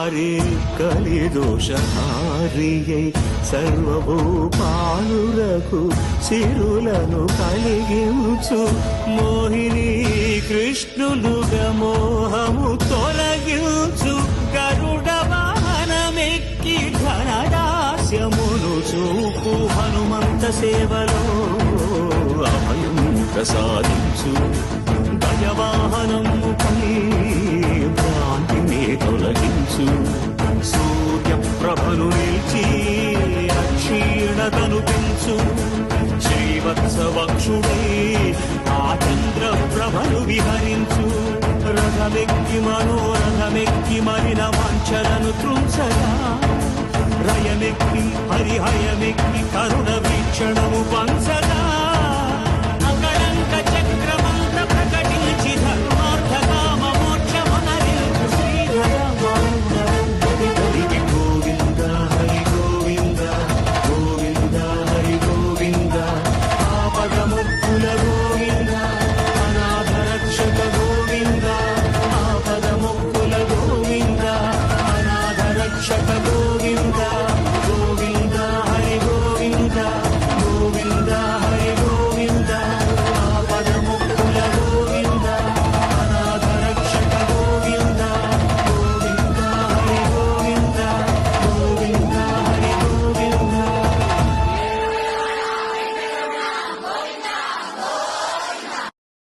హారి కలిదోషహారియై సర్వభూపాలురకు సిరులను కలిగించు మోహిని కృష్ణులుగా మోహము తొలగించు గరుడ వాహనమెక్కి ఘనదాస్యమును చూపు హనుమంత సేవలో అభయం ప్రసాదించు గజవాహనముపై భ్రాంతిని తొలగించు సూర్యప్రభను నిలిచి అక్షీణతను పెంచు శ్రీవత్సవక్షుడై ఆ చంద్రప్రభను విహరించు రథమెక్కి మనోరథమెక్కి మరిన వాంఛలను త్రుంచగా రయమెక్కి హరిహయమెక్కి కరుణ